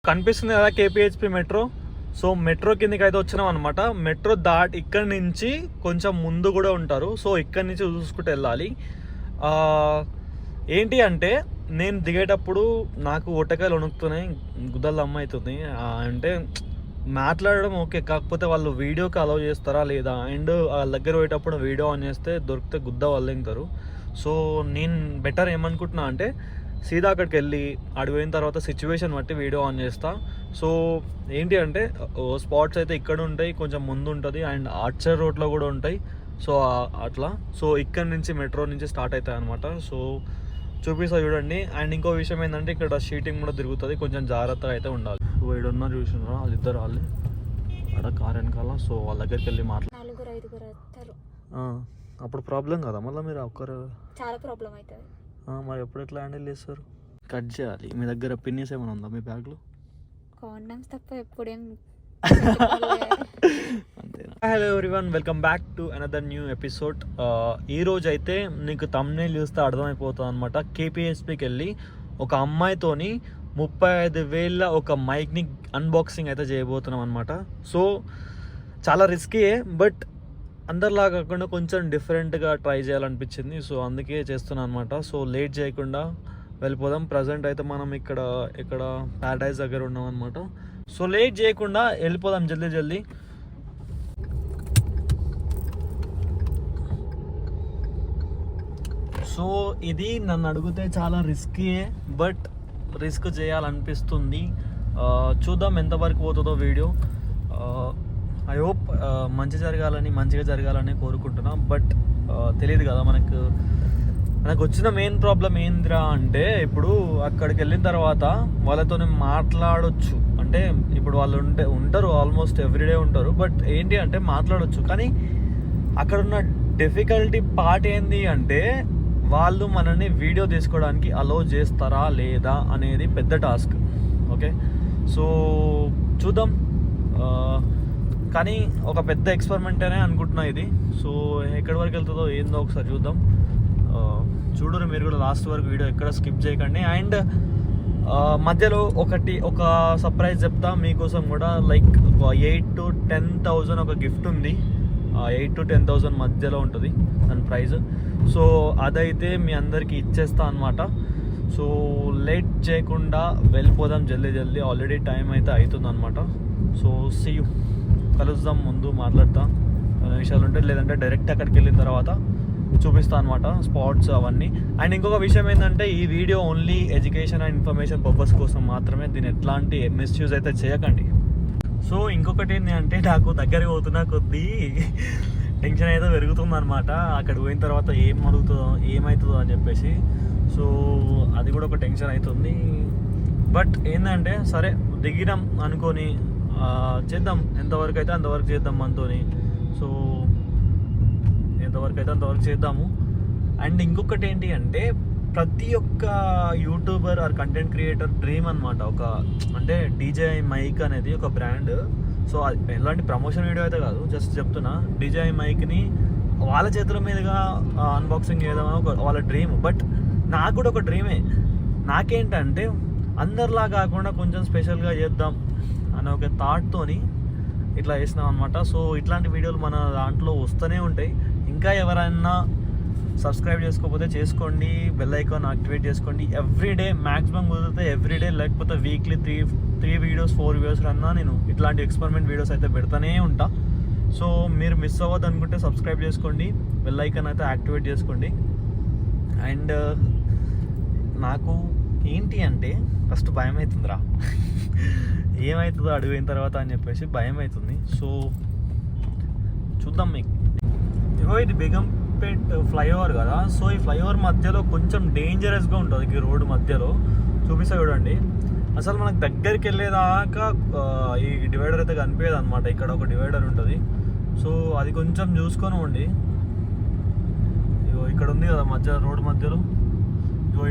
కనిపిస్తుంది కదా కేపీహెచ్పి metro. So metro కిందకి అయితే వచ్చినాం అనమాట. మెట్రో ఇక్కడి నుంచి కొంచెం ముందు కూడా ఉంటారు. సో ఇక్కడి నుంచి చూసుకుంటూ వెళ్ళాలి. ఏంటి అంటే నేను దిగేటప్పుడు నాకు ఒట్టకాయలు వణుకుతున్నాయి, గుద్దలు అమ్మ అవుతుంది. అంటే మాట్లాడడం ఓకే, కాకపోతే వాళ్ళు వీడియోకి అలౌ చేస్తారా లేదా, అండ్ వాళ్ళ దగ్గర పోయేటప్పుడు వీడియో ఆన్ చేస్తే దొరికితే గుద్ద వల్లింటారు. సో నేను బెటర్ ఏమనుకుంటున్నా అంటే సీదా అక్కడికి వెళ్ళి పోయిన తర్వాత సిచ్యువేషన్ బట్టి వీడియో ఆన్ చేస్తా. సో ఏంటి అంటే స్పాట్స్ అయితే ఇక్కడ ఉంటాయి, కొంచెం ముందు ఉంటుంది, అండ్ ఆర్చర్ రోడ్లో కూడా ఉంటాయి. సో అట్లా సో ఇక్కడ నుంచి మెట్రో నుంచి స్టార్ట్ అవుతాయి అనమాట. సో చూపిస్తా చూడండి. అండ్ ఇంకో విషయం ఏంటంటే ఇక్కడ షీటింగ్ కూడా తిరుగుతుంది, కొంచెం జాగ్రత్తగా అయితే ఉండాలి. సో ఏడున్నా చూసినారా వాళ్ళిద్దరు, వాళ్ళు అక్కడ కార్ వెనకాల. సో వాళ్ళ దగ్గరికి వెళ్ళి అప్పుడు ప్రాబ్లం కదా మళ్ళీ మీరు ఒక్కరు, చాలా ప్రాబ్లం అవుతుంది. మరి ఎప్పుడు ఎట్లా హ్యాండిల్ చేస్తారు? కట్ చేయాలి. మీ దగ్గర పిన్నీస్ ఏమైనా ఉందా మీ బ్యాగ్లో? కాండమ్స్ తప్ప ఎప్పుడేం. Hello everyone, welcome back to another new episode. ఈరోజు అయితే నీకు థంబ్నెయిల్ చూస్తే అర్థమైపోతుంది అనమాట. కేపీహెచ్పికి వెళ్ళి ఒక అమ్మాయితోని 35,000 ఒక మైక్ని అన్బాక్సింగ్ అయితే చేయబోతున్నాం అనమాట. సో చాలా రిస్కీయే, బట్ అందరిలా కాకుండా కొంచెం డిఫరెంట్గా ట్రై చేయాలనిపించింది. సో అందుకే చేస్తున్నాను అనమాట. సో లేట్ చేయకుండా వెళ్ళిపోదాం. ప్రజెంట్ అయితే మనం ఇక్కడ ప్యారడైజ్ దగ్గర ఉన్నాం అనమాట. సో లేట్ చేయకుండా వెళ్ళిపోదాం జల్దీ. సో ఇది నన్ను అడిగితే చాలా రిస్కీయే, బట్ రిస్క్ చేయాలనిపిస్తుంది. చూద్దాం ఎంతవరకు పోతుందో వీడియో. ఐ హోప్ మంచిగా జరగాలని కోరుకుంటున్నా. బట్ తెలియదు కదా మనకు వచ్చిన మెయిన్ ప్రాబ్లం ఏందిరా అంటే, ఇప్పుడు అక్కడికి వెళ్ళిన తర్వాత వాళ్ళతో మాట్లాడొచ్చు. అంటే ఇప్పుడు వాళ్ళు ఉంటారు ఆల్మోస్ట్ ఎవ్రీడే ఉంటారు, బట్ ఏంటి అంటే మాట్లాడొచ్చు. కానీ అక్కడ ఉన్న డిఫికల్టీ పార్ట్ ఏంది అంటే వాళ్ళు మనల్ని వీడియో తీసుకోవడానికి అలౌ చేస్తారా లేదా అనేది పెద్ద టాస్క్. ఓకే, సో చూద్దాం. కానీ ఒక పెద్ద ఎక్స్పెరిమెంట్ అనే అనుకుంటున్నా ఇది. సో ఎక్కడి వరకు వెళ్తుందో ఏందో ఒకసారి చూద్దాం. చూడరు మీరు కూడా లాస్ట్ వరకు వీడియో ఎక్కడ స్కిప్ చేయకండి. అండ్ మధ్యలో ఒక సర్ప్రైజ్ చెప్తా మీకోసం కూడా. లైక్ 8,000 to 10,000 ఒక గిఫ్ట్ ఉంది. 8,000 to 10,000 మధ్యలో ఉంటుంది దాని ప్రైజ్. సో అదైతే మీ అందరికీ ఇచ్చేస్తా అనమాట. సో లేట్ చేయకుండా వెళ్ళిపోదాం జల్దీ. ఆల్రెడీ టైం అయితే అవుతుంది అనమాట. సో సీ యూ, కలుద్దాం. ముందు మాట్లాడతా విషయాలు ఉంటాయి, లేదంటే డైరెక్ట్ అక్కడికి వెళ్ళిన తర్వాత చూపిస్తా అనమాట స్పాట్స్ అవన్నీ. అండ్ ఇంకొక విషయం ఏంటంటే ఈ video only education and information purpose కోసం మాత్రమే. దీని ఎట్లాంటి మిస్యూజ్ అయితే చేయకండి. సో ఇంకొకటి ఏంటి అంటే నాకు దగ్గరికి పోతున్నా కొద్దీ టెన్షన్ అయితే పెరుగుతుంది అనమాట. అక్కడ పోయిన తర్వాత ఏమవుతుందో అని చెప్పేసి. సో అది కూడా ఒక టెన్షన్ అవుతుంది. బట్ ఏంటంటే సరే దిగినాం అనుకొని చేద్దాం, ఎంతవరకు అయితే అంతవరకు చేద్దాం మనతోని. సో ఎంతవరకు అయితే అంతవరకు చేద్దాము. అండ్ ఇంకొకటి ఏంటి అంటే ప్రతి ఒక్క YouTuber are content creator dream అనమాట. అంటే DJI మైక్ అనేది ఒక బ్రాండ్. సో ఎలాంటి ప్రమోషన్ వీడియో అయితే కాదు, జస్ట్ చెప్తున్నా. DJI మైక్ని వాళ్ళ చేతుల మీదుగా అన్బాక్సింగ్ చేయడం వాళ్ళ డ్రీమ్. బట్ నాకు కూడా ఒక డ్రీమే. నాకేంటంటే అందరిలా కాకుండా కొంచెం స్పెషల్గా చేద్దాం అనే ఒక థాట్తోని ఇట్లా చేసినాం అనమాట. సో ఇట్లాంటి వీడియోలు మన దాంట్లో వస్తూనే ఉంటాయి. ఇంకా ఎవరైనా సబ్స్క్రైబ్ చేసుకోకపోతే చేసుకోండి, బెల్ ఐకాన్ యాక్టివేట్ చేసుకోండి. ఎవ్రీడే మ్యాక్సిమం కుదిరితే ఎవ్రీడే, లేకపోతే వీక్లీ 3 వీడియోస్ 4 వీడియోస్ అన్నా నేను ఇట్లాంటి ఎక్స్పెరిమెంట్ వీడియోస్ అయితే పెడతానే ఉంటా. సో మీరు మిస్ అవ్వద్దు అనుకుంటే సబ్స్క్రైబ్ చేసుకోండి, బెల్ ఐకాన్ అయితే యాక్టివేట్ చేసుకోండి. అండ్ నాకు ఏంటి అంటే ఫస్ట్ భయం అవుతుందిరా, ఏమవుతుందో అడిగిన తర్వాత అని చెప్పేసి భయం అవుతుంది. సో చూద్దాం. మీకు ఇది బేగంపేట్ ఫ్లైఓవర్ కదా. సో ఈ ఫ్లైఓవర్ మధ్యలో కొంచెం డేంజరస్గా ఉంటుంది ఈ రోడ్డు మధ్యలో. చూపిస్తా చూడండి. అసలు మనకు దగ్గరికి వెళ్ళేదాకా ఈ డివైడర్ అయితే కనిపించదు అనమాట. ఇక్కడ ఒక డివైడర్ ఉంటుంది. సో అది కొంచెం చూసుకొని ఉండి. ఇక్కడ ఉంది కదా మధ్య రోడ్డు మధ్యలో,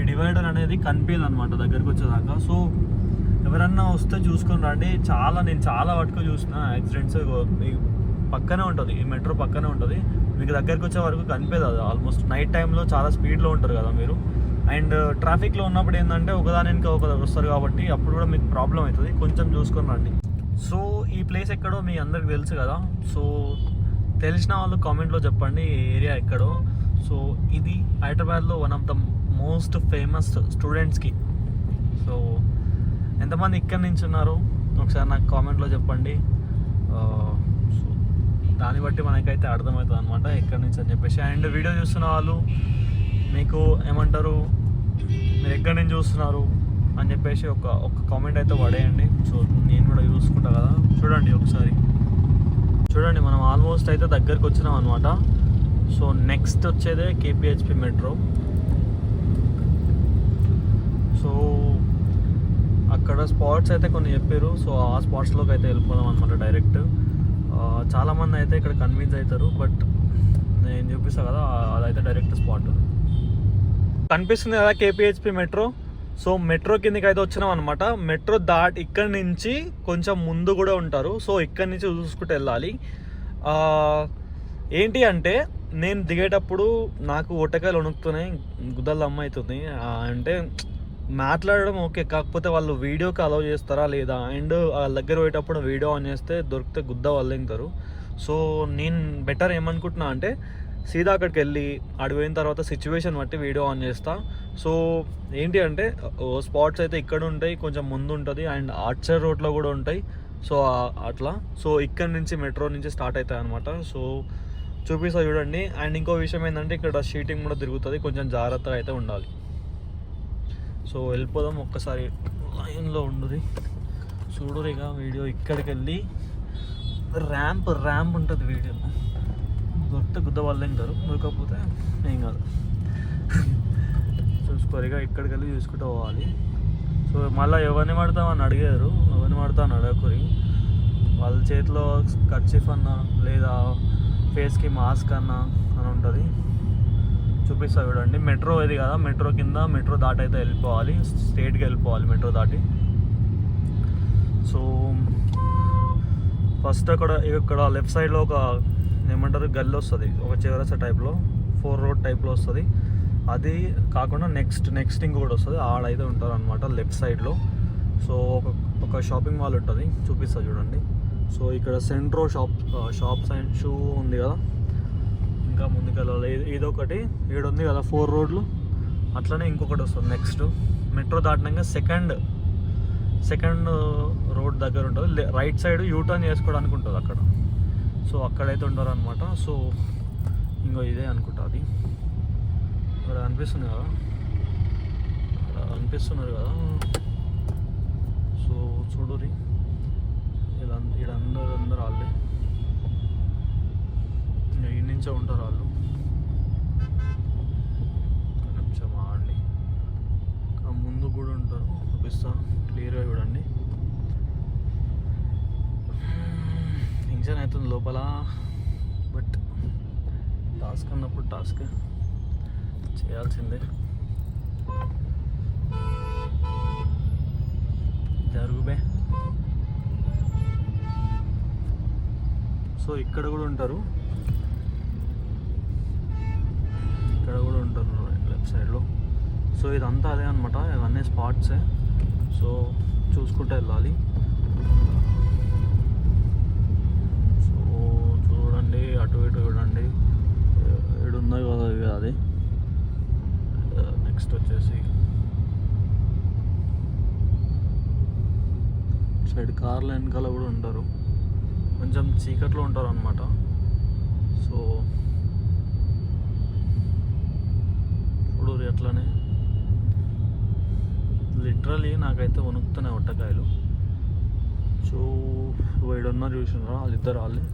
ఈ డివైడర్ అనేది కనిపించదు అనమాట దగ్గరికి వచ్చేదాకా. సో ఎవరన్నా వస్తే చూసుకొని రండి. నేను చాలా వరకు చూసిన యాక్సిడెంట్స్. పక్కనే ఉంటుంది, ఈ మెట్రో పక్కనే ఉంటుంది. మీకు దగ్గరికి వచ్చే వరకు కనిపించదు. ఆల్మోస్ట్ నైట్ టైంలో చాలా స్పీడ్లో ఉంటారు కదా మీరు. అండ్ ట్రాఫిక్లో ఉన్నప్పుడు ఏంటంటే ఒకదాని వెనుక ఒకరు వస్తారు కాబట్టి అప్పుడు కూడా మీకు ప్రాబ్లం అవుతుంది, కొంచెం చూసుకొని రండి. సో ఈ ప్లేస్ ఎక్కడో మీ అందరికి తెలుసు కదా, సో తెలిసిన వాళ్ళు కామెంట్లో చెప్పండి ఈ ఏరియా ఎక్కడో. సో ఇది హైదరాబాద్లో one of the most famous స్టూడెంట్స్కి. సో ఎంతమంది ఇక్కడి నుంచి ఉన్నారు ఒకసారి నాకు కామెంట్లో చెప్పండి. సో దాన్ని బట్టి మనకైతే అర్థమవుతుంది అనమాట ఎక్కడి నుంచి అని చెప్పేసి. అండ్ వీడియో చూస్తున్న వాళ్ళు మీకు ఏమంటారు, మీరు ఎక్కడి నుంచి చూస్తున్నారు అని చెప్పేసి ఒక కామెంట్ అయితే పడేయండి. సో నేను కూడా చూసుకుంటా కదా. చూడండి ఒకసారి చూడండి, మనం ఆల్మోస్ట్ అయితే దగ్గరికి వచ్చినాం అనమాట. సో నెక్స్ట్ వచ్చేదే కేపీహెచ్పి మెట్రో. సో అక్కడ స్పాట్స్ అయితే కొన్ని చెప్పారు, సో ఆ స్పాట్స్లోకి అయితే వెళ్ళిపోదాం అనమాట డైరెక్ట్. చాలామంది అయితే ఇక్కడ కన్విన్స్ అవుతారు, బట్ నేను చూపిస్తాను కదా అదైతే డైరెక్ట్ స్పాట్ కనిపిస్తుంది కదా కేపీహెచ్పి మెట్రో. సో మెట్రో కిందకి అయితే వచ్చినాం అనమాట. మెట్రో దాటి ఇక్కడి నుంచి కొంచెం ముందు కూడా ఉంటారు, సో ఇక్కడి నుంచి చూసుకుంటూ వెళ్ళాలి. ఏంటి అంటే నేను దిగేటప్పుడు నాకు ఒట్టకాయలు వణుకుతున్నాయి, గుద్దలు అమ్మ అవుతుంది. అంటే మాట్లాడడం ఓకే, కాకపోతే వాళ్ళు వీడియోకి అలౌ చేస్తారా లేదా, అండ్ వాళ్ళ దగ్గర పోయేటప్పుడు వీడియో ఆన్ చేస్తే దొరికితే గుద్ద వల్లింటారు. సో నేను బెటర్ ఏమనుకుంటున్నా అంటే సీదా అక్కడికి వెళ్ళి అడిగిన తర్వాత సిచ్యువేషన్ బట్టి వీడియో ఆన్ చేస్తా. సో ఏంటి అంటే స్పాట్స్ అయితే ఇక్కడ ఉంటాయి, కొంచెం ముందు ఉంటుంది, అండ్ ఆర్చర్ రోడ్లో కూడా ఉంటాయి. సో అట్లా సో ఇక్కడ నుంచి మెట్రో నుంచి స్టార్ట్ అవుతాయి అనమాట. సో చూపిస్తా చూడండి. అండ్ ఇంకో విషయం ఏంటంటే ఇక్కడ షీటింగ్ కూడా తిరుగుతుంది, కొంచెం జాగ్రత్తగా అయితే ఉండాలి. సో వెళ్ళిపోదాం, ఒక్కసారి లైన్లో ఉండుది చూడురిగా. వీడియో ఇక్కడికి వెళ్ళి ర్యాంప్ ఉంటుంది, వీడియో దొరికితే గుద్ద వాళ్ళు తింటారు, దొరకకపోతే ఏం కాదు. చూసుకోరిగా ఇక్కడికి వెళ్ళి చూసుకుంటూ పోవాలి. సో మళ్ళీ ఎవరిని పడతామని అడిగారు, ఎవరిని పడతామని అడగకూరి. వాళ్ళ చేతిలో కర్చీఫ్ అన్నా లేదా ఫేస్కి మాస్క్ అన్నా అని ఉంటుంది. చూపిస్తా చూడండి. మెట్రో ఇది కదా, మెట్రో కింద మెట్రో దాటి అయితే వెళ్ళిపోవాలి, స్ట్రేట్గా వెళ్ళిపోవాలి మెట్రో దాటి. సో ఫస్ట్ ఇక్కడ లెఫ్ట్ సైడ్లో ఒక ఏమంటారు గల్లి వస్తుంది, ఒక చివరస టైప్లో 4 రోడ్ టైప్లో వస్తుంది. అది కాకుండా నెక్స్ట్ ఇంకొకటి వస్తుంది, ఆడైతే ఉంటారు అనమాట లెఫ్ట్ సైడ్లో. సో ఒక షాపింగ్ మాల్ ఉంటుంది, చూపిస్తా చూడండి. సో ఇక్కడ సెంట్రో షాప్స్ అండ్ షూ ఉంది కదా, ఇంకా ముందుకెళ్ళాలి. ఇదొకటి ఈడ ఉంది కదా 4 రోడ్లు, అట్లనే ఇంకొకటి వస్తుంది నెక్స్ట్. మెట్రో దాటినాక సెకండ్ రోడ్ దగ్గర ఉంటుంది, రైట్ సైడ్ యూటర్న్ చేసుకోవడానికి ఉంటుంది అక్కడ. సో అక్కడైతే ఉంటారు అనమాట. సో ఇంకో ఇదే అనుకుంటా, అది ఇక్కడ అనిపిస్తుంది కదా, అక్కడ అనిపిస్తున్నారు కదా. సో చూడురి, ఇక్కడ అందరూ వాళ్ళే ఈ నుంచే ఉంటారు వాళ్ళు. కొంచెం ఆడండి, ఇక్కడ ముందు కూడా ఉంటారు, చూపిస్తా క్లియర్గా చూడండి. టెన్షన్ అవుతుంది లోపల, బట్ టాస్క్ అన్నప్పుడు టాస్క్ చేయాల్సిందే. జరుగుబే. సో ఇక్కడ కూడా ఉంటారు లెఫ్ట్ సైడ్లో. సో ఇదంతా అదే అనమాట, ఇవన్నీ స్పాట్సే. సో చూసుకుంటూ వెళ్ళాలి. సో చూడండి, అటు ఇటు చూడండి, ఇక్కడ ఉన్నాయి కదా ఇవి. అది నెక్స్ట్ వచ్చేసి సైడ్ కార్ల వెనకాల కూడా ఉంటారు, కొంచెం చీకట్లో ఉంటారు అనమాట. సో ఇప్పుడు అట్లనే లిటరలీ నాకైతే వణుకుతున్నాయి ఒట్టకాయలు. సో వీడున్నారు చూసినారా, వాళ్ళిద్దరు వాళ్ళే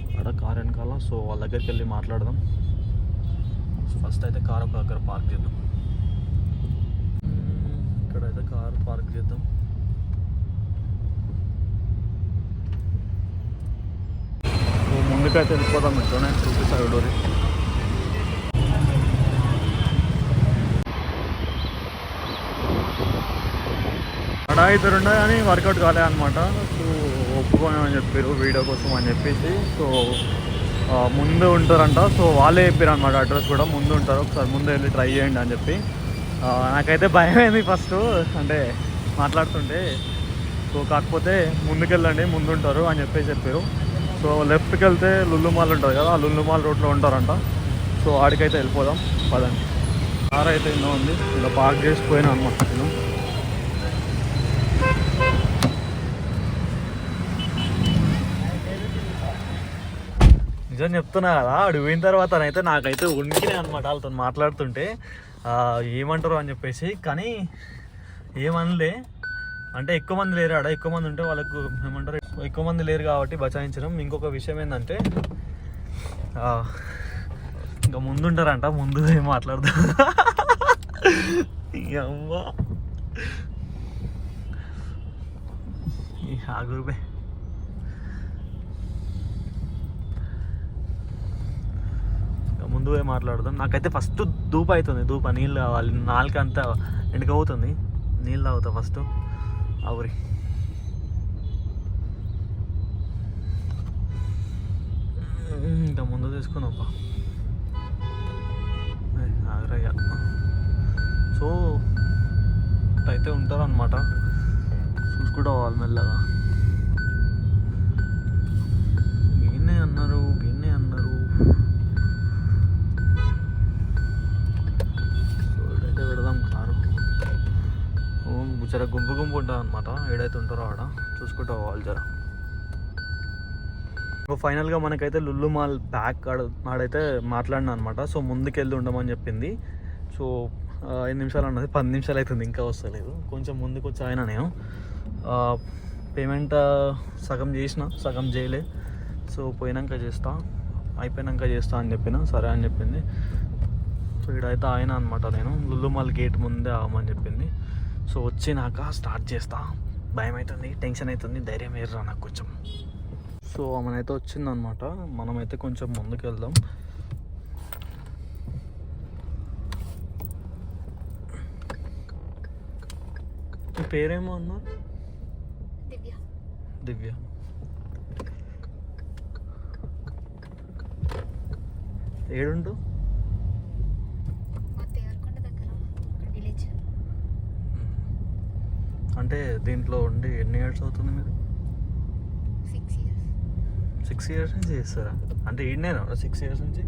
అక్కడ కార్ వెనకాల. సో వాళ్ళ దగ్గరికి వెళ్ళి మాట్లాడదాం. ఫస్ట్ అయితే కార్ ఒక దగ్గర పార్క్ చేద్దాం. ఇక్కడైతే కార్ పార్క్ చేద్దాం. సో ముందుకైతే వెళ్ళిపోదాం, ఇంట్లోనే చూపిస్తా డోరీ. అక్కడ ఇద్దరు ఉండే కానీ వర్కౌట్ కాలే అనమాట. సో ఒప్పుకోమని చెప్పారు వీడియో కోసం అని చెప్పేసి. సో ముందు ఉంటారంట. సో వాళ్ళే చెప్పారు అనమాట, అడ్రస్ కూడా ముందు ఉంటారు, ఒకసారి ముందు వెళ్ళి ట్రై చేయండి అని చెప్పి. నాకైతే భయమైంది ఫస్ట్ అంటే మాట్లాడుతుంటే. సో కాకపోతే ముందుకెళ్ళండి ముందుంటారు అని చెప్పారు. సో లెఫ్ట్కి వెళ్తే లుల్లు మాల్ ఉంటుంది కదా, ఆ లుల్లు మాల్ రోడ్లో ఉంటారంట. సో ఆడికైతే వెళ్ళిపోదాం పదండి. కార్ అయితే ఎన్నో ఉంది, ఇలా పార్క్ చేసిపోయినా అనమాట నేను. నిజం చెప్తున్నా కదా, అడిగి పోయిన తర్వాత అయితే నాకైతే ఉనికినాయి అనమాట వాళ్ళతో మాట్లాడుతుంటే. ఏమంటారు అని చెప్పేసి, కానీ ఏమనలే. అంటే ఎక్కువ మంది లేరు ఆడ, ఎక్కువ మంది ఉంటే వాళ్ళకు ఏమంటారు, ఎక్కువ మంది లేరు కాబట్టి బచాయించడం. ఇంకొక విషయం ఏంటంటే ఇంకా ముందుంటారంట, ముందు ఏం మాట్లాడదు. అమ్మా ఆగురుబే. ముందు పోయి మాట్లాడదాం. నాకైతే ఫస్ట్ ధూప అవుతుంది, ధూప నీళ్ళు కావాలి. నాలుక అంతా ఎండుకపోతుంది, నీళ్ళు తాగుతా ఫస్ట్. అవురి ఇంకా ముందు తీసుకున్నాప్ప ఆగ్రయ్య. సో అయితే ఉంటారనమాట, చూసుకుంటూ పోవాలి మెల్లగా. గిన్నె అన్నారు. పెడదాం కారు. జర గుంపు ఉంటుంది అనమాట, ఏడైతే ఉంటారో ఆడ చూసుకుంటూ పోవాలి జర. ఫైనల్గా మనకైతే లుల్లు మాల్ ప్యాక్ ఆడైతే మాట్లాడినా అనమాట. సో ముందుకెళ్ళి ఉండమని చెప్పింది. సో 5 నిమిషాలు అన్నది, 10 నిమిషాలు అవుతుంది ఇంకా వస్తలేదు. కొంచెం ముందుకు వచ్చి ఆయన నేను పేమెంట్ సగం చేసిన, సగం చేయలే. సో అయిపోయినాక చేస్తా అని చెప్పిన. సరే అని చెప్పింది. సో ఇడైతే ఆయన అనమాట, నేను లుల్లు మాల్ గేట్ ముందే ఆగమని చెప్పింది. సో వచ్చినాక స్టార్ట్ చేస్తా. భయం అవుతుంది, టెన్షన్ అవుతుంది, ధైర్యం వేయరా నాకు కొంచెం. సో ఆమెనైతే వచ్చిందనమాట, మనమైతే కొంచెం ముందుకు వెళ్దాం. మీ పేరేమో అన్నారు? దివ్య. ఏడుండు? అంటే దీంట్లో ఉండి ఎన్ని ఇయర్స్ అవుతుంది మీరు? 6 ఇయర్స్ నుంచి చేస్తారా? అంటే ఈయనేనా 6 ఇయర్స్ నుంచి?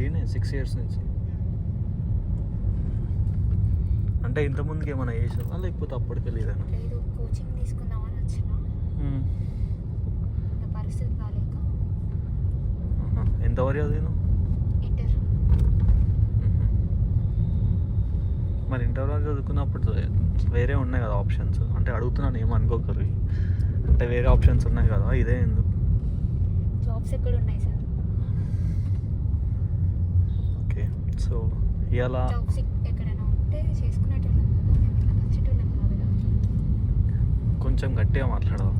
ఈయనే 6 ఇయర్స్ నుంచి. అంటే ఇంతకుముందుకి ఏమైనా చేసావా లేకపోతే అప్పటికి వెళ్ళేదానా? కోచింగ్ తీసుకుందామని వచ్చిన, పరిస్థితి బాగాలేక. ఎంతవరకు చదివాను? ఇంటర్. మరి ఇంటర్ వరకు చదువుకున్నప్పుడు వేరే ఉన్నాయి కదా ఆప్షన్స్. అంటే అడుగుతున్నాను, ఏమనుకోకరు. అంటే వేరే ఆప్షన్స్ ఉన్నాయి కదా, ఇదే ఎందుకు? జాబ్స్ ఎక్కడ ఉన్నాయి సార్? ఓకే. సో ఇలా జాబ్స్ ఎక్కడైనా ఉంటే చేసుకునేటోళ్ళం కదా, మేము ఇలా వచ్చేటోళ్ళం కాదు కదా. కొంచెం గట్టిగా మాట్లాడదాం.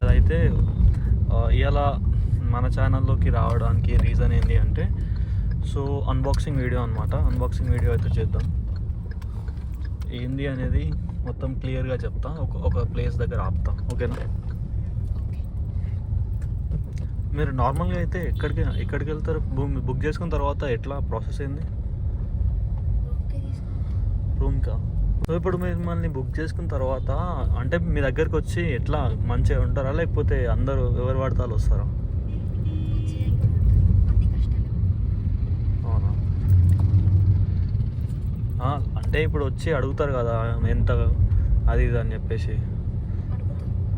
అదైతే ఇలా మన ఛానల్లోకి రావడానికి రీజన్ ఏంటి అంటే, సో అన్బాక్సింగ్ వీడియో అనమాట. అన్బాక్సింగ్ వీడియో అయితే చేద్దాం. ఏంది అనేది మొత్తం క్లియర్గా చెప్తా. ఒక ప్లేస్ దగ్గర ఆపుతాం, ఓకేనా? మీరు నార్మల్గా అయితే ఎక్కడికి వెళ్తారు? బుక్ చేసుకున్న తర్వాత ఎట్లా ప్రాసెస్ అయింది? రూమ్కా? సో ఇప్పుడు మిమ్మల్ని బుక్ చేసుకున్న తర్వాత అంటే మీ దగ్గరికి వచ్చి ఎట్లా మంచిగా ఉంటారా లేకపోతే అందరూ ఎవరు పడతారు వస్తారా? అవునా? అంటే ఇప్పుడు వచ్చి అడుగుతారు కదా ఎంత అది ఇది అని చెప్పేసి,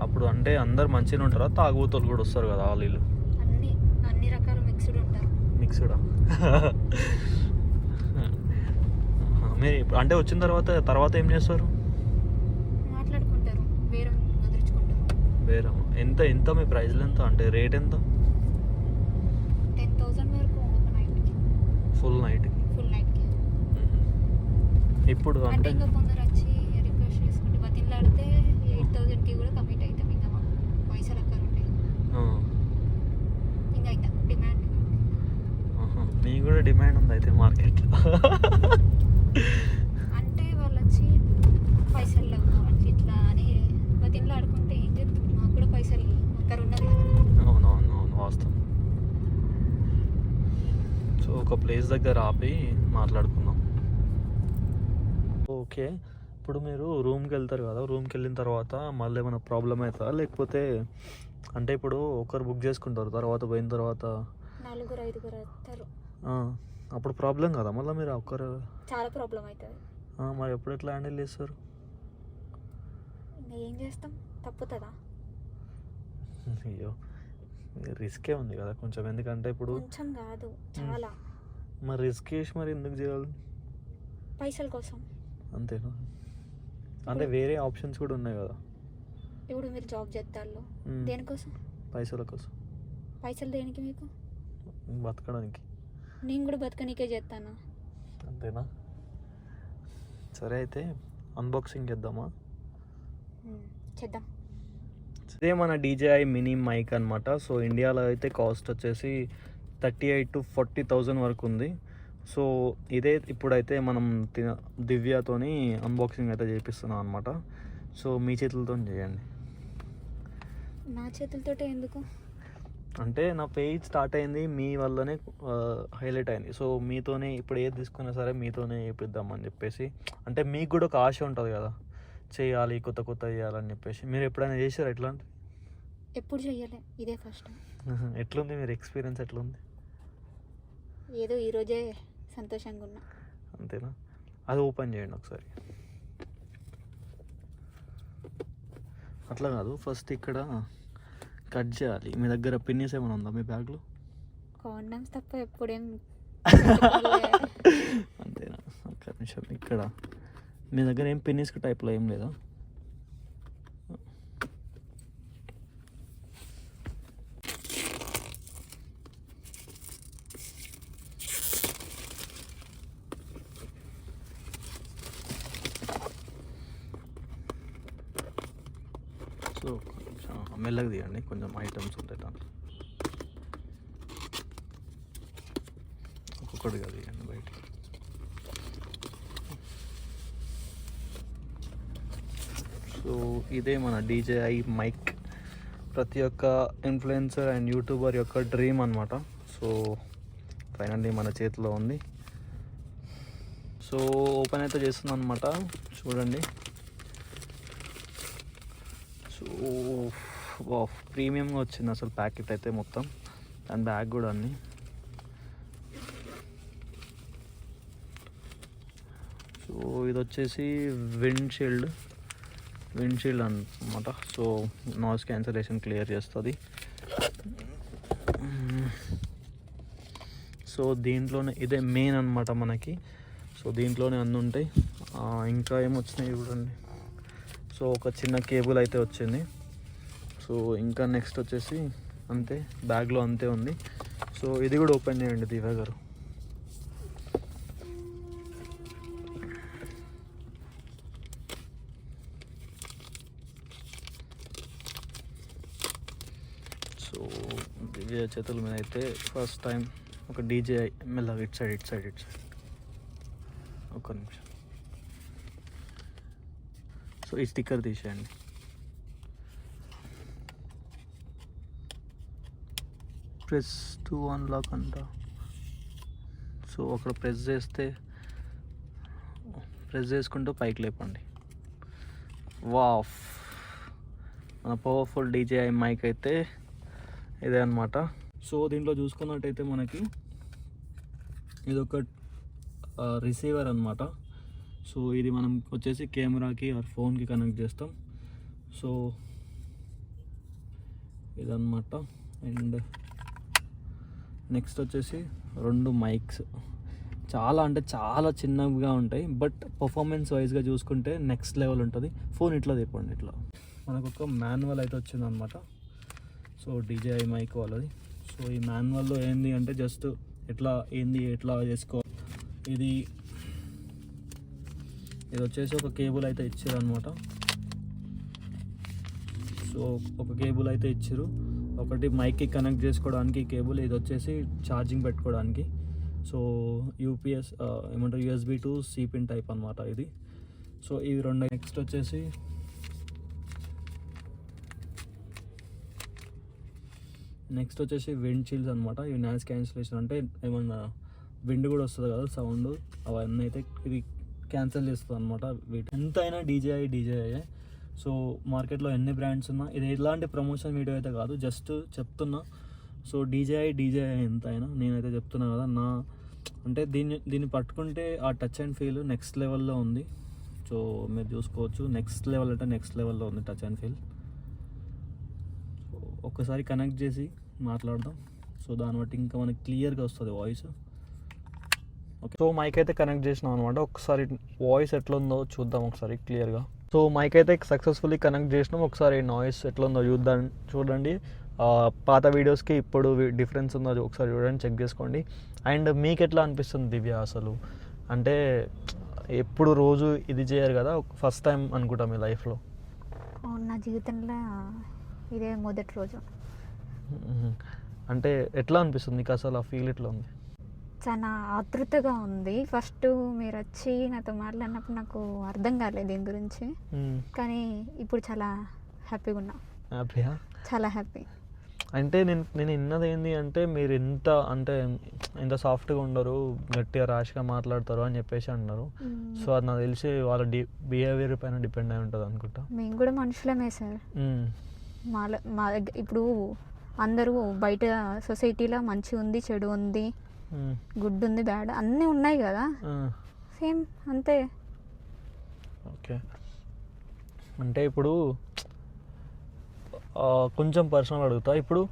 అప్పుడు అంటే అందరు మంచిగా ఉంటారా? తాగుబోతులు కూడా వస్తారు కదా వాళ్ళు? అన్ని రకాల మిక్స్డా? మీరు అంటే వచ్చిన తర్వాత ఏం చేస్తారు? మాట్లాడుకుంటారు, బేరం కుదుర్చుకుంటారు. బేరం ఎంత మీ ప్రైస్లు ఎంత? అంటే రేట్ ఎంత? 10,000 వరకు ఒక నైట్కి. ఫుల్ నైట్కి? ఇప్పుడు అంటే ఇంకా కొందరు వచ్చి రిక్వెస్ట్ చేసుకుంటే బతిలాడితే 8,000కి కూడా కమిట్ అవుతాం. ఇంకా పైసలు అక్కడ ఉంటాయి, ఇంకా అయితే డిమాండ్. మీకు కూడా డిమాండ్ ఉంది అయితే మార్కెట్లో? అంటే వాళ్ళు వచ్చి పైసలు లేవు అట్లా ఇట్లా అని బతిలో ఆడుకుంటే ఏం చెప్తారు? మాకు కూడా పైసలు అక్కడ ఉన్నది. అవునవును వాస్తవం. సో ఒక ప్లేస్ దగ్గర ఆపి మాట్లాడుకుందాం. ఓకే, ఇప్పుడు మీరు రూమ్కి వెళ్తారు కదా, రూమ్కి వెళ్ళిన తర్వాత మళ్ళీ ఏమైనా ప్రాబ్లం అవుతుందా, లేకపోతే అంటే ఇప్పుడు ఒకరు బుక్ చేసుకుంటారు, తర్వాత పోయిన తర్వాత 4-5 వస్తారు. అప్పుడు ప్రాబ్లం కదా మళ్ళీ మీరు ఒక్కరు? చాలా ప్రాబ్లం అవుతుంది. మరి ఎప్పుడు ఎట్లా హ్యాండిల్ చేస్తారు? ఇంకా ఏం చేస్తాం, తప్పుతుందా? అయ్యో, రిస్కే ఉంది కదా కొంచెం, ఎందుకంటే ఇప్పుడు కొంచెం కాదు చాలా. మరి రిస్క్ చేసి మరి ఎందుకు చేయాలి? పైసల కోసం. అంతేనా? అంటే వేరే ఆప్షన్స్ కూడా ఉన్నాయి కదా. ఇప్పుడు మీరు జాబ్ చేస్తారు, దేనికోసం? పైసల కోసం. పైసలు దేనికి మీకు? బతకడానికి. నేను కూడా బతకనికే చేస్తాను. అంతేనా? సరే, అయితే అన్బాక్సింగ్ చేద్దామా? చేద్దాం. ఇదే మన DJI మినీ మైక్ అనమాట. సో ఇండియాలో అయితే కాస్ట్ వచ్చేసి 38,000 to 40,000 వరకు ఉంది. సో ఇదే ఇప్పుడైతే మనం దివ్యతోని అన్బాక్సింగ్ అయితే చేపిస్తున్నాం అనమాట. సో మీ చేతులతో చేయండి. నా చేతులతో ఎందుకు? అంటే నా పేజ్ స్టార్ట్ అయింది మీ వల్లనే, హైలైట్ అయింది. సో మీతోనే ఇప్పుడు ఏది తీసుకున్నా సరే మీతోనే చేపిద్దామని చెప్పేసి, అంటే మీకు కూడా ఒక ఆశ ఉంటుంది కదా, చేయాలి, కొత్త కొత్త చేయాలని చెప్పేసి. మీరు ఎప్పుడైనా చేశారు ఎట్లాంటి? ఎప్పుడు చెయ్యలే, ఇదే ఫస్ట్ టైం. ఎట్లుంది మీరు ఎక్స్పీరియన్స్, ఎట్లుంది? ఏదో ఈరోజే సంతోషంగా ఉన్నా. అంతేనా? అది ఓపెన్ చేయండి ఒకసారి. అట్లా కాదు, ఫస్ట్ ఇక్కడ కట్ చేయాలి. మీ దగ్గర పిన్నీస్ ఏమైనా ఉందా మీ బ్యాగ్లో? కాండమ్స్ తప్ప ఎప్పుడేం. అంతేనా? ఒక్క నిమిషం, ఇక్కడ మీ దగ్గర ఏం పిన్నీస్ టైప్లో ఏం లేదా? సో మెల్లగా తీయండి, కొంచెం ఐటమ్స్ ఉంటాయి దాంట్లో. ఒక్కొక్కటిగా తీయండి బయట. సో ఇదే మన DJI మైక్, ప్రతి ఒక్క ఇన్ఫ్లుయెన్సర్ అండ్ యూట్యూబర్ యొక్క డ్రీమ్ అనమాట. సో ఫైనల్లీ మన చేతిలో ఉంది. సో ఓపెన్ అయితే చేస్తున్నాను అనమాట, చూడండి. సో ప్రీమియంగా వచ్చింది అసలు ప్యాకెట్ అయితే మొత్తం, అండ్ బ్యాగ్ కూడా అన్ని. సో ఇది వచ్చేసి విండ్ షీల్డ్ అన్నమాట. సో నాయిస్ క్యాన్సలేషన్ క్లియర్ చేస్తుంది. సో దీంట్లోనే ఇదే మెయిన్ అనమాట మనకి. సో దీంట్లోనే అన్నీ ఉంటాయి. ఇంకా ఏమొచ్చినాయి చూడండి. సో ఒక చిన్న కేబుల్ అయితే వచ్చింది. సో ఇంకా నెక్స్ట్ వచ్చేసి అంతే, బ్యాగ్లో అంతే ఉంది. సో ఇది కూడా ఓపెన్ చేయండి దివ్య గారు. సో దివ్య చేతుల మీద అయితే ఫస్ట్ టైం ఒక DJI, మెల్లగా ఇట్ సైడ్ ఒక్క నిమిషం. సో ఈ స్టిక్కర్ తీసేయండి. ప్రెస్ టు అన్లాక్ అంట. సో అక్కడ ప్రెస్ చేసుకుంటూ పైకి లేపండి. వావ్, మన పవర్ఫుల్ DJI మైక్ అయితే ఇదే అనమాట. సో దీంట్లో చూసుకున్నట్టయితే మనకి ఇది ఒక రిసీవర్ అనమాట. సో ఇది మనం వచ్చేసి కెమెరాకి ఆర్ ఫోన్కి కనెక్ట్ చేస్తాం. సో ఇదన్నమాట. అండ్ నెక్స్ట్ వచ్చేసి 2 మైక్స్, చాలా అంటే చాలా చిన్నగా ఉంటాయి, బట్ పర్ఫార్మెన్స్ వైజ్గా చూసుకుంటే నెక్స్ట్ లెవెల్ ఉంటుంది. ఫోన్ ఇట్లా తిప్పండి, ఇట్లా మనకు ఒక మాన్యువల్ అయితే వచ్చిందనమాట. సో DJI మైక్ వాళ్ళది. సో ఈ మాన్యువల్లో ఏంది అంటే జస్ట్ ఎట్లా చేసుకోవాలి. ఇది వచ్చేసి ఒక కేబుల్ అయితే ఇచ్చారు అనమాట. సో ఒక కేబుల్ అయితే ఇచ్చారు, ఒకటి మైక్కి కనెక్ట్ చేసుకోవడానికి కేబుల్, ఇది వచ్చేసి ఛార్జింగ్ పెట్టుకోవడానికి. సో UPS ఏమంటారు, USB to C pin type అనమాట ఇది. సో ఇవి 2. నెక్స్ట్ వచ్చేసి విండ్ షీల్డ్స్ అనమాట. ఇవి నాయిస్ క్యాన్సిలేషన్, అంటే ఏమన్నా విండ్ కూడా వస్తుంది కదా సౌండ్, అవన్నీ అయితే ఇది క్యాన్సిల్ చేస్తుంది అనమాట. ఎంతైనా డీజేఐ. సో మార్కెట్లో ఎన్ని బ్రాండ్స్ ఉన్నా ఇది ఎలాంటి ప్రమోషన్ వీడియో అయితే కాదు, జస్ట్ చెప్తున్నా. సో డీజేఐ ఎంతైనా నేనైతే చెప్తున్నా కదా, అంటే దీన్ని పట్టుకుంటే ఆ టచ్ అండ్ ఫీల్ నెక్స్ట్ లెవెల్లో ఉంది. సో మీరు చూసుకోవచ్చు, నెక్స్ట్ లెవెల్లో ఉంది టచ్ అండ్ ఫీల్. సో ఒక్కసారి కనెక్ట్ చేసి మాట్లాడదాం. సో దాన్ని బట్టి ఇంకా మనకి క్లియర్గా వస్తుంది వాయిస్. ఓకే, సో మైక్ అయితే కనెక్ట్ చేసినాం అనమాట. ఒకసారి వాయిస్ ఎట్లా ఉందో చూద్దాం ఒకసారి క్లియర్గా. సో మైక్ అయితే సక్సెస్ఫుల్లీ కనెక్ట్ చేసినాం. ఒకసారి నాయిస్ ఎట్లా ఉందో చూడండి. పాత వీడియోస్కి ఇప్పుడు డిఫరెన్స్ ఉందో ఒకసారి చూడండి, చెక్ చేసుకోండి. అండ్ మీకు ఎట్లా అనిపిస్తుంది దివ్య అసలు? అంటే ఎప్పుడు రోజు ఇది చేయరు కదా, ఫస్ట్ టైం అనుకుంటా మీ లైఫ్లో. నా జీవితంలో ఇదే మొదటి రోజు. అంటే ఎట్లా అనిపిస్తుంది నీకు అసలు? ఆ ఫీల్ ఎట్లా ఉంది? చాలా ఆతృతగా ఉంది. ఫస్ట్ మీరు వచ్చి నాతో మాట్లాడినప్పుడు నాకు అర్థం కాలేదు దీని గురించి, కానీ ఇప్పుడు చాలా హ్యాపీగా ఉన్నా. హ్యాపీయా? చాలా హ్యాపీ. అంటే నేను విన్నది ఏంటి అంటే మీరు ఎంత సాఫ్ట్గా ఉండరు, గట్టిగా ర్యాష్గా మాట్లాడతారు అని చెప్పేసి అన్నారు. సో అది నాకు తెలిసి వాళ్ళ బిహేవియర్ పైన డిపెండ్ అయి ఉంటుంది అనుకుంటా. మేము కూడా మనుషులమే సార్. మా దగ్గర ఇప్పుడు అందరూ బయట సొసైటీలో మంచి ఉంది, చెడు ఉంది, గుడ్ ఉంది, బ్యాడ్ అన్నీ ఉన్నాయి కదా, సేమ్ అంతే. ఓకే, అంటే ఇప్పుడు కొంచెం పర్సనల్ అడుగుతా. ఇప్పుడు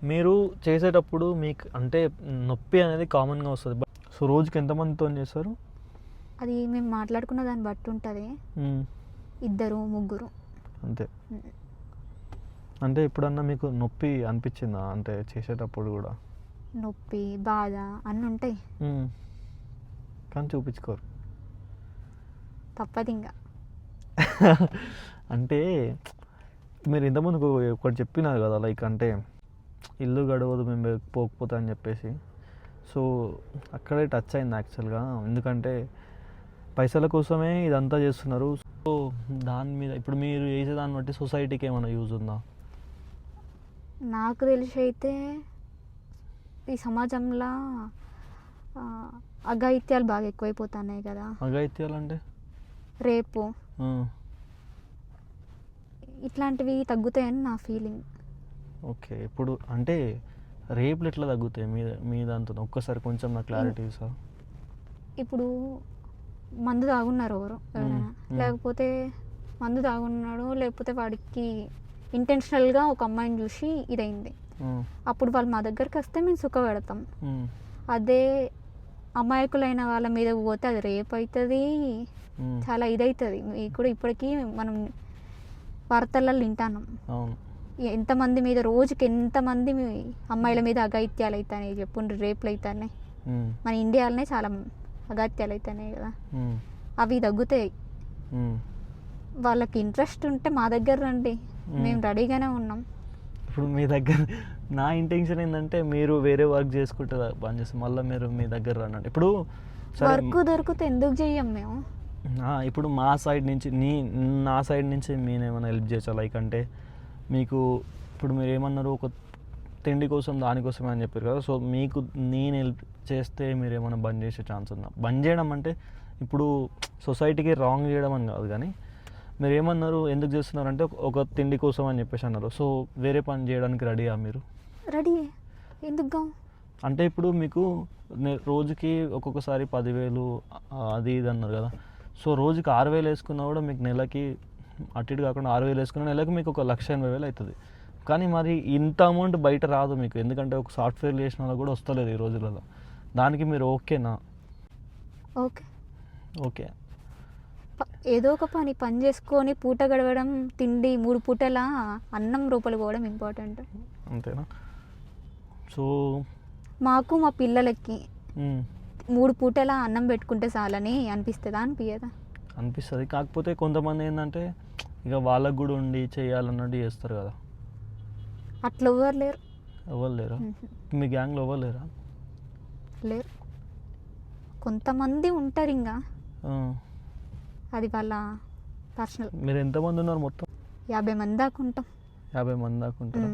మీరు చేసేటప్పుడు మీకు అంటే నొప్పి అనేది కామన్గా వస్తుంది. సో రోజుకి ఎంతమందితో చేస్తారు? అది మేము మాట్లాడుకున్న దాన్ని బట్టి ఉంటుంది. 2, 3 అంతే. అంటే ఎప్పుడన్నా మీకు నొప్పి అనిపించిందా? అంటే చేసేటప్పుడు కూడా నొప్పి, బాధ అన్నీ ఉంటాయి, కానీ చూపించుకోరు. తప్పదు ఇంకా. అంటే మీరు ఇంతకుముందు ఒకటి చెప్పినారు కదా, లైక్ అంటే ఇల్లు గడవదు మేము పోకపోతే అని చెప్పేసి. సో అక్కడే టచ్ అయింది యాక్చువల్గా, ఎందుకంటే పైసల కోసమే ఇదంతా చేస్తున్నారు. సో దాని మీద ఇప్పుడు మీరు చేసేదాన్ని బట్టి సొసైటీకి ఏమైనా యూజ్ ఉందా? నాకు తెలిసి అయితే ఈ సమాజంలో అఘాయిత్యాలు బాగా ఎక్కువైపోతున్నాయి కదా. అఘాయిత్యాలు అంటే రేపు ఇట్లాంటివి తగ్గుతాయని నా ఫీలింగ్. ఓకే, ఇప్పుడు అంటే రేపులు ఎట్లా తగ్గుతాయి మీ దాంతో? ఒక్కసారి కొంచెం నా క్లారిటీ సార్. ఇప్పుడు మందు తాగున్నారు ఎవరైనా, లేకపోతే మందు తాగున్నాడు, లేకపోతే వాడికి ఇంటెన్షనల్గా ఒక అమ్మాయిని చూసి ఇదైంది, అప్పుడు వాళ్ళు మా దగ్గరికి వస్తే మేము సుఖపెడతాం. అదే అమాయకులైన వాళ్ళ మీద పోతే అది రేపు అవుతుంది, చాలా ఇదవుతుంది. కూడా ఇప్పటికీ మనం వార్తలలో వింటాను ఎంతమంది మీద, రోజుకి ఎంతమంది అమ్మాయిల మీద అఘాయిత్యాలు అవుతాయి చెప్పుండ్రి, రేపులు అవుతాయి. మన ఇండియాలోనే చాలా అఘాయిత్యాలు అవుతాయి కదా, అవి తగ్గుతాయి. వాళ్ళకి ఇంట్రెస్ట్ ఉంటే మా దగ్గర రండి, మేము రెడీగానే ఉన్నాం. ఇప్పుడు మీ దగ్గర నా ఇంటెన్షన్ ఏంటంటే మీరు వేరే వర్క్ చేసుకుంటే బంద్ చేస్తాం, మళ్ళీ మీరు మీ దగ్గర రండి. ఇప్పుడు వర్క్ దొరికితే ఎందుకు చెయ్యం మేము? ఇప్పుడు నా సైడ్ నుంచి నేనేమైనా హెల్ప్ చేసా? లైక్ అంటే మీకు ఇప్పుడు మీరు ఏమన్నారు, ఒక తిండి కోసం దానికోసమే అని చెప్పారు కదా. సో మీకు నేను హెల్ప్ చేస్తే మీరు ఏమైనా బంద్ చేసే ఛాన్స్ ఉందా? బంద్ చేయడం అంటే ఇప్పుడు సొసైటీకి రాంగ్ చేయడం అని కాదు, కానీ మీరు ఏమన్నారు, ఎందుకు చేస్తున్నారంటే ఒక తిండి కోసం అని చెప్పేసి అన్నారు. సో వేరే పని చేయడానికి రెడీయా మీరు? రెడీ. ఎందుకు అంటే ఇప్పుడు మీకు రోజుకి ఒక్కొక్కసారి 10,000 అది ఇది అన్నారు కదా. సో రోజుకి 6,000 వేసుకున్నా కూడా మీకు నెలకి అటు ఇటు కాకుండా 6,000 వేసుకున్న నెలకు మీకు 1,80,000 అవుతుంది. కానీ మరి ఇంత అమౌంట్ బయట రాదు మీకు, ఎందుకంటే ఒక సాఫ్ట్వేర్ చేసిన వాళ్ళకి కూడా వస్తలేదు ఈ రోజులలో. దానికి మీరు ఓకేనా? ఓకే, ఏదో ఒక పని చేసుకొని పూట గడవడం, తిండి 3 పూటల అన్నం రూపాయలు పోవడం ఇంపార్టెంట్. అంతేనా? సో మాకు మా పిల్లలకి 3 పూటల అన్నం పెట్టుకుంటే చాలని అనిపిస్తుందా? అనిపించదా? అనిపిస్తుంది. కాకపోతే కొంతమంది ఏంటంటే ఇక వాళ్ళకు కూడా ఉండి చేయాలన్నట్టు చేస్తారు కదా. అట్లా ఎవరు లేరు. ఎవరు లేరా మీ గ్యాంగ్లో? ఎవరు లేరా? లేరు, కొంతమంది ఉంటారు ఇంకా, అది వాళ్ళ పర్సనల్. మీరు ఎంతమంది ఉన్నారు మొత్తం? 50 మంది దాకా ఉంటాం. 50 మంది దాకా ఉంటారు?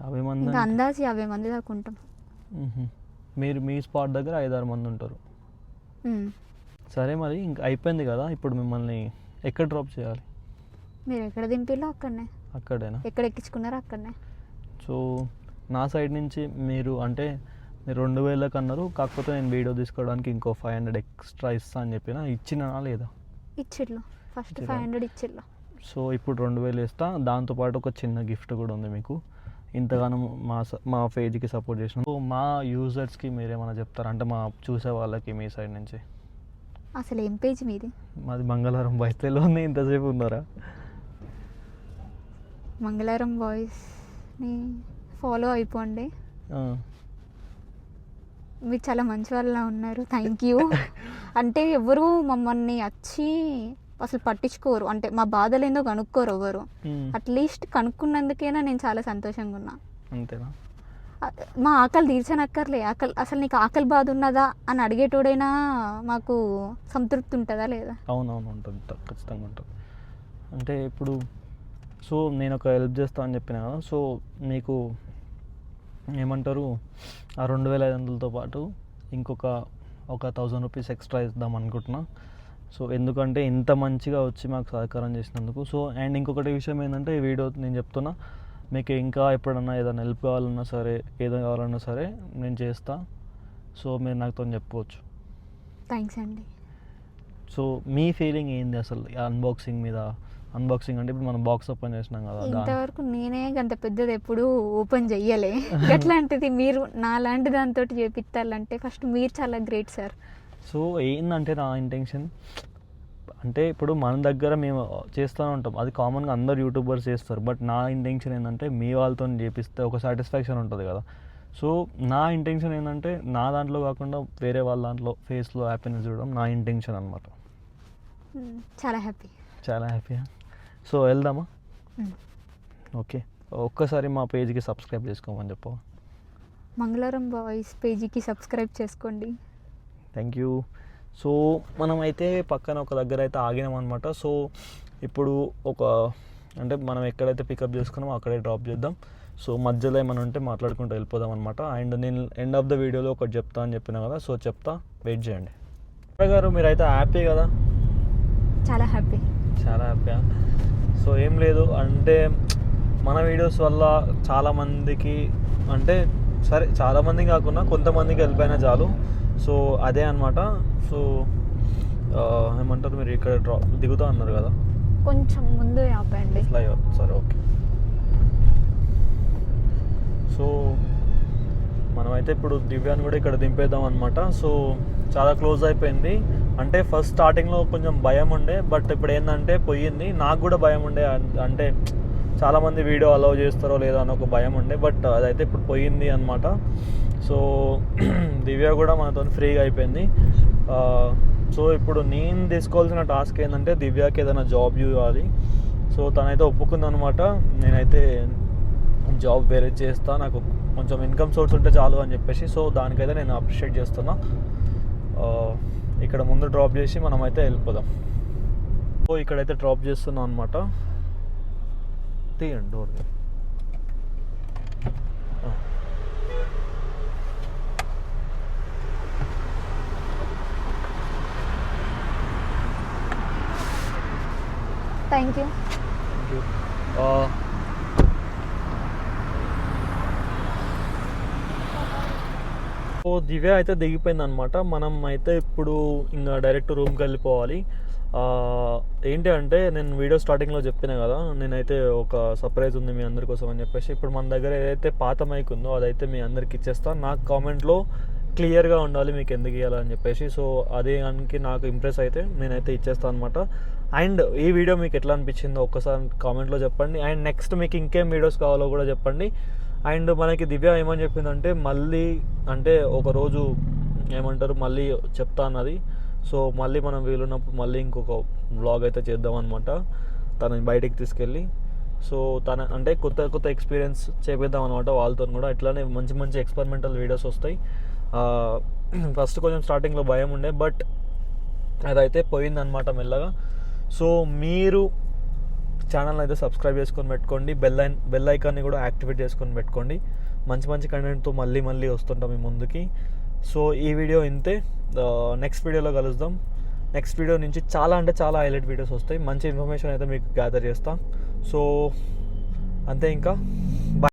50 మంది ఇంకా అందాజు 50 మంది దాకా ఉంటాం. మీరు మీ స్పాట్ దగ్గర 5-6 మంది ఉంటారు. సరే మరి ఇంకా అయిపోయింది కదా, ఇప్పుడు మిమ్మల్ని ఎక్కడ డ్రాప్ చేయాలి? మీరు ఎక్కడ దింపిలో అక్కడనే. అక్కడేనా? ఎక్కడ ఎక్కించుకున్నారో అక్కడనే. సో నా సైడ్ నుంచి మీరు అంటే మీరు 2000 అన్నారు, కాకపోతే నేను వీడియో తీసుకోవడానికి ఇంకో 500 ఎక్స్ట్రా ఇస్తా అని చెప్పిన, ఇచ్చినా లేదా? ఇచ్చిర్లు, ఫస్ట్ 500 ఇచ్చిర్లు. సో ఇప్పుడు 2000 ఇస్తా, దాంతోపాటు ఒక చిన్న గిఫ్ట్ కూడా ఉంది మీకు. ఇంతగానో మా పేజ్కి సపోర్ట్ చేసిన సో మా యూజర్స్కి మీరేమైనా చెప్తారా, అంటే మా చూసే వాళ్ళకి మీ సైడ్ నుంచి? అసలు ఏం పేజ్ మీది? మాది మంగళవారం బయటలో ఉంది. ఇంతసేపు ఉన్నారా? మంగళవారం బాయ్స్ని ఫాలో అయిపోండి. మీరు చాలా మంచి వాళ్ళ ఉన్నారు, థ్యాంక్ యూ. అంటే ఎవరు మమ్మల్ని వచ్చి అసలు పట్టించుకోరు, అంటే మా బాధలు ఏందో కనుక్కోరు ఎవరు. అట్లీస్ట్ కనుక్కున్నందుకైనా నేను చాలా సంతోషంగా ఉన్నా. అంతేనా? మా ఆకలి తీర్చనక్కర్లే, అసలు నీకు ఆకలి బాధ ఉన్నదా అని అడిగేటోడైనా మాకు సంతృప్తి ఉంటుందా లేదా? అవునవును ఉంటుంది, ఖచ్చితంగా ఉంటుంది. అంటే ఇప్పుడు సో నేను ఒక హెల్ప్ చేస్తా అని చెప్పిన కదా, సో మీకు ఏమంటారు, ఆ 2500తో పాటు ఇంకొక 1000 రూపీస్ ఎక్స్ట్రా ఇద్దాం అనుకుంటున్నా. సో ఎందుకంటే ఇంత మంచిగా వచ్చి మాకు సహకారం చేసినందుకు. సో అండ్ ఇంకొకటి విషయం ఏంటంటే, ఈ వీడియో నేను చెప్తున్నా, మీకు ఇంకా ఎప్పుడన్నా ఏదైనా హెల్ప్ కావాలన్నా సరే, ఏదైనా కావాలన్నా సరే నేను చేస్తా. సో మీరు నాతో చెప్పవచ్చు. థ్యాంక్స్ అండి. సో మీ ఫీలింగ్ ఏంది అసలు అన్బాక్సింగ్ మీద? అన్బాక్సింగ్ అంటే ఇప్పుడు మనం బాక్స్ ఓపెన్ చేసినాం కదా, ఇంతవరకు నేనే అంత పెద్దది ఎప్పుడు ఓపెన్ చెయ్యలే. ఎట్లాంటిది మీరు నా లాంటి దాంతో చేపిస్తారంటే ఫస్ట్ మీరు చాలా గ్రేట్ సార్. సో ఏంటంటే నా ఇంటెన్షన్ అంటే, ఇప్పుడు మన దగ్గర మేము చేస్తూనే ఉంటాం, అది కామన్గా అందరు యూట్యూబర్స్ చేస్తారు. బట్ నా ఇంటెన్షన్ ఏంటంటే మీ వాళ్ళతో చేపిస్తే ఒక సాటిస్ఫాక్షన్ ఉంటుంది కదా. సో నా ఇంటెన్షన్ ఏంటంటే, నా దాంట్లో కాకుండా వేరే వాళ్ళ దాంట్లో ఫేస్లో హ్యాపీనెస్ చూడడం నా ఇంటెన్షన్ అనమాట. చాలా హ్యాపీ, చాలా హ్యాపీయా? సో వెళ్దామా? ఓకే, ఒక్కసారి మా పేజ్కి సబ్స్క్రైబ్ చేసుకోమని చెప్పు. మంగళవారం బాయ్స్ పేజీకి సబ్స్క్రైబ్ చేసుకోండి. Thank you. సో మనమైతే పక్కన ఒక దగ్గర అయితే ఆగినాం అనమాట. సో ఇప్పుడు అంటే మనం ఎక్కడైతే పికప్ చేసుకున్నామో అక్కడే డ్రాప్ చేద్దాం. సో మధ్యలో ఏమైనా ఉంటే మాట్లాడుకుంటూ వెళ్ళిపోదాం అనమాట. అండ్ నేను ఎండ్ ఆఫ్ ద వీడియోలో ఒకటి చెప్తా అని చెప్పినా కదా, సో చెప్తా, వెయిట్ చేయండి. గారు మీరైతే హ్యాపీ కదా? చాలా హ్యాపీ, చాలా హ్యాపీయా? సో ఏం లేదు, అంటే మన వీడియోస్ వల్ల చాలామందికి, అంటే సరే చాలామంది కాకుండా కొంతమందికి హెల్ప్ అయినా చాలు. సో అదే అనమాట. సో ఏమంటారు, మీరు ఇక్కడ దిగుతా అన్నారు కదా, కొంచెం ముందు ఆపండి ఫ్లైఓవర్. సరే ఓకే. సో మనమైతే ఇప్పుడు దివ్యాన్ని కూడా ఇక్కడ దింపేద్దాం అనమాట. సో చాలా క్లోజ్ అయిపోయింది. అంటే ఫస్ట్ స్టార్టింగ్లో కొంచెం భయం ఉండే, బట్ ఇప్పుడు ఏంటంటే పోయింది. నాకు కూడా భయం ఉండే, అంటే చాలామంది వీడియో అలౌ చేస్తారో లేదో అని ఒక భయం ఉండే, బట్ అదైతే ఇప్పుడు పోయింది అనమాట. సో దివ్య కూడా మనతో ఫ్రీగా అయిపోయింది. సో ఇప్పుడు నేను తీసుకోవాల్సిన టాస్క్ ఏంటంటే, దివ్యకి ఏదైనా జాబ్ ఇవ్వాలి. సో తనైతే ఒప్పుకుంది అనమాట, నేనైతే జాబ్ వేరే చేస్తా, నాకు కొంచెం ఇన్కమ్ సోర్స్ ఉంటే చాలు అని చెప్పేసి. సో దానికైతే నేను అప్రిషియేట్ చేస్తున్నా. ఇక్కడ ముందు డ్రాప్ చేసి మనమైతే వెళ్ళిపోదాం. సో ఇక్కడైతే డ్రాప్ చేస్తున్నాం అనమాట. తీయండి డోర్. Thank you. సో దివ్య అయితే దిగిపోయింది అనమాట. మనం అయితే ఇప్పుడు ఇంకా డైరెక్ట్ రూమ్కి వెళ్ళిపోవాలి. ఏంటి అంటే, నేను వీడియో స్టార్టింగ్లో చెప్పినా కదా, నేనైతే ఒక సర్ప్రైజ్ ఉంది మీ అందరి కోసం అని చెప్పేసి. ఇప్పుడు మన దగ్గర ఏదైతే పాత మైక్ ఉందో అదైతే మీ అందరికి ఇచ్చేస్తాను. నాకు కామెంట్లో క్లియర్గా ఉండాలి మీకు ఎందుకు ఇవ్వాలని చెప్పేసి. సో అదే దానికి నాకు ఇంప్రెస్ అయితే నేనైతే ఇచ్చేస్తాను అనమాట. అండ్ ఈ వీడియో మీకు ఎట్లా అనిపించిందో ఒక్కసారి కామెంట్లో చెప్పండి. అండ్ నెక్స్ట్ మీకు ఇంకేం వీడియోస్ కావాలో కూడా చెప్పండి. అండ్ మనకి దివ్య ఏమని చెప్పిందంటే, మళ్ళీ అంటే ఒకరోజు ఏమంటారు మళ్ళీ చెప్తా అన్నది. సో మళ్ళీ మనం వీలున్నప్పుడు మళ్ళీ ఇంకొక వ్లాగ్ అయితే చేద్దాం అనమాట, తనని బయటికి తీసుకెళ్ళి. సో తన అంటే కొత్త కొత్త ఎక్స్పీరియన్స్ చేపిద్దాం అనమాట వాళ్ళతో కూడా. ఇట్లానే మంచి మంచి ఎక్స్పెరిమెంటల్ వీడియోస్ వస్తాయి. ఫస్ట్ కొంచెం స్టార్టింగ్లో భయం ఉండే, బట్ అదైతే పోయిందనమాట మెల్లగా. సో మీరు ఛానల్ అయితే సబ్స్క్రైబ్ చేసుకొని పెట్టుకోండి, బెల్ ఐకాన్ని కూడా యాక్టివేట్ చేసుకొని పెట్టుకోండి. మంచి మంచి కంటెంట్తో మళ్ళీ వస్తుంటాం మీ ముందుకి. సో ఈ వీడియో ఇంతే. నెక్స్ట్ వీడియోలో కలుద్దాం. నెక్స్ట్ వీడియో నుంచి చాలా అంటే చాలా హైలైట్ వీడియోస్ వస్తాయి. మంచి ఇన్ఫర్మేషన్ అయితే మీకు గ్యాదర్ చేస్తా. సో అంతే, ఇంకా